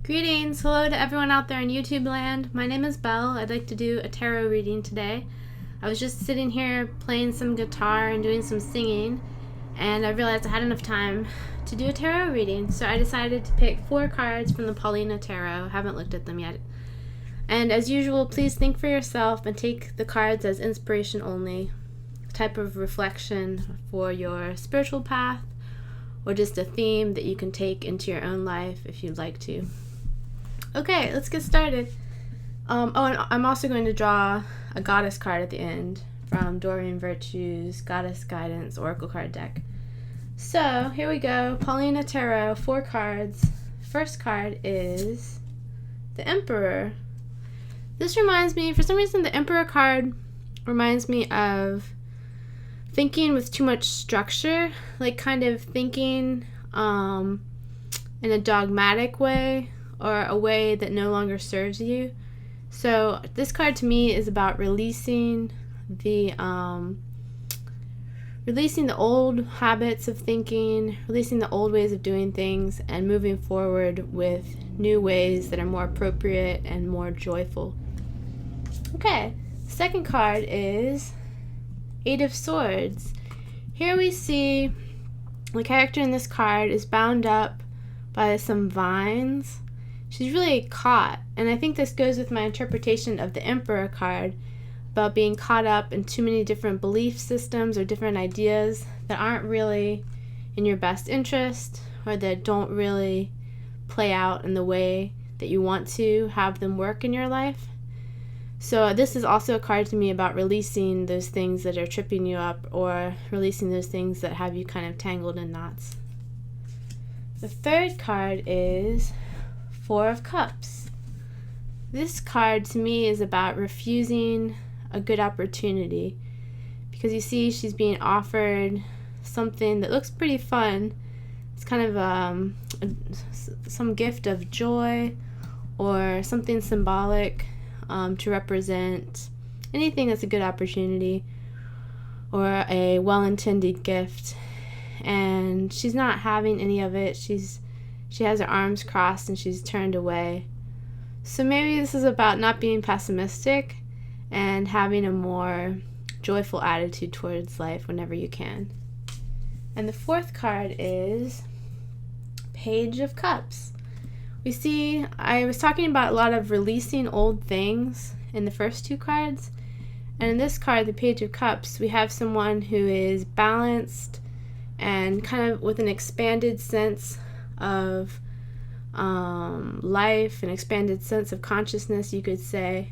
Greetings! Hello to everyone out there in YouTube land. My name is Belle. I'd like to do a tarot reading today. I was just sitting here playing some guitar and doing some singing, and I realized I had enough time to do a tarot reading, so I decided to pick 4 cards from the Paulina Tarot. I haven't looked at them yet. And as usual, please think for yourself and take the cards as inspiration only, a type of reflection for your spiritual path, or just a theme that you can take into your own life if you'd like to. Okay, let's get started. And I'm also going to draw a goddess card at the end from Doreen Virtue's Goddess Guidance Oracle card deck. So, here we go. Paulina Tarot, 4 cards. First card is the Emperor. This reminds me, for some reason, the Emperor card reminds me of thinking with too much structure, like kind of thinking in a dogmatic way, or a way that no longer serves you. So this card to me is about releasing the old habits of thinking, releasing the old ways of doing things, and moving forward with new ways that are more appropriate and more joyful. Okay, second card is 8 of Swords. Here we see the character in this card is bound up by some vines. She's really caught, and I think this goes with my interpretation of the Emperor card about being caught up in too many different belief systems or different ideas that aren't really in your best interest, or that don't really play out in the way that you want to have them work in your life. So this is also a card to me about releasing those things that are tripping you up, or releasing those things that have you kind of tangled in knots. The third card is 4 of Cups. This card to me is about refusing a good opportunity, because you see she's being offered something that looks pretty fun. It's kind of some gift of joy or something symbolic to represent anything that's a good opportunity or a well-intended gift, and she's not having any of it. She has her arms crossed and she's turned away. So maybe this is about not being pessimistic and having a more joyful attitude towards life whenever you can. And the fourth card is Page of Cups. We see, I was talking about a lot of releasing old things in the first 2 cards. And in this card, the Page of Cups, we have someone who is balanced and kind of with an expanded sense of life, an expanded sense of consciousness, you could say.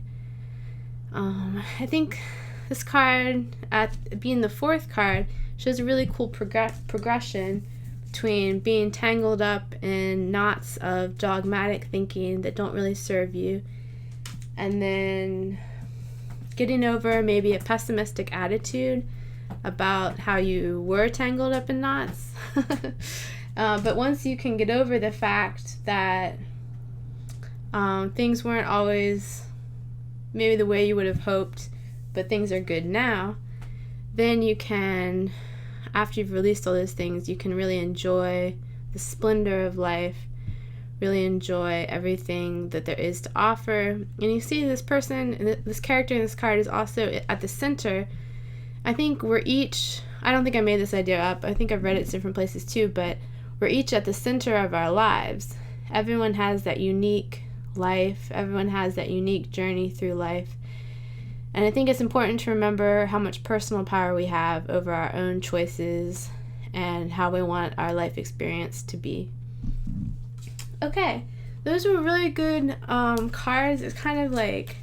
I think this card, at being the 4th card, shows a really cool progression between being tangled up in knots of dogmatic thinking that don't really serve you, and then getting over maybe a pessimistic attitude about how you were tangled up in knots. But once you can get over the fact that things weren't always maybe the way you would have hoped, but things are good now, then you can, after you've released all those things, you can really enjoy the splendor of life, really enjoy everything that there is to offer. And you see this person, this character in this card is also at the center. I think we're each, I don't think I made this idea up, I think I've read it different places too, but we're each at the center of our lives. Everyone has that unique life. Everyone has that unique journey through life. And I think it's important to remember how much personal power we have over our own choices and how we want our life experience to be. Okay, those were really good cards. It's kind of like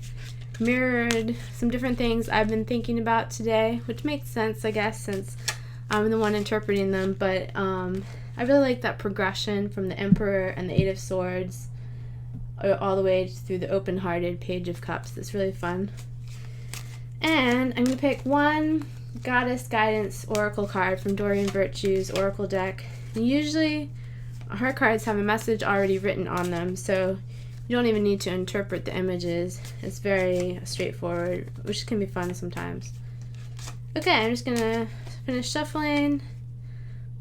mirrored some different things I've been thinking about today, which makes sense, I guess, since I'm the one interpreting them. But I really like that progression from the Emperor and the 8 of Swords all the way through the open-hearted Page of Cups. It's really fun. And I'm going to pick one Goddess Guidance Oracle card from Doreen Virtue's Oracle deck. And usually her cards have a message already written on them, so you don't even need to interpret the images. It's very straightforward, which can be fun sometimes. Okay, I'm just going to finish shuffling.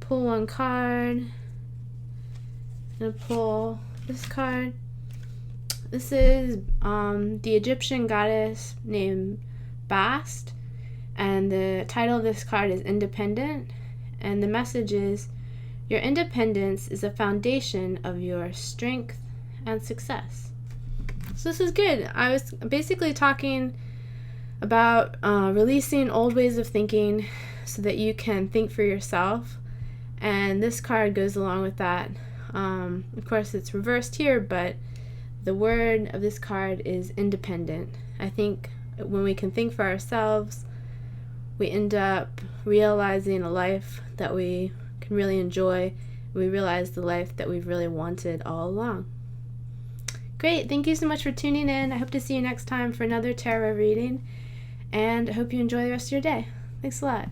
Pull one card. I'm going to pull this card. This is the Egyptian goddess named Bast, and the title of this card is Independent, and the message is, your independence is a foundation of your strength and success. So this is good. I was basically talking about releasing old ways of thinking so that you can think for yourself, and this card goes along with that. Of course, it's reversed here, but the word of this card is independent. I think when we can think for ourselves, we end up realizing a life that we can really enjoy. We realize the life that we've really wanted all along. Great. Thank you so much for tuning in. I hope to see you next time for another tarot reading, and I hope you enjoy the rest of your day. Thanks a lot.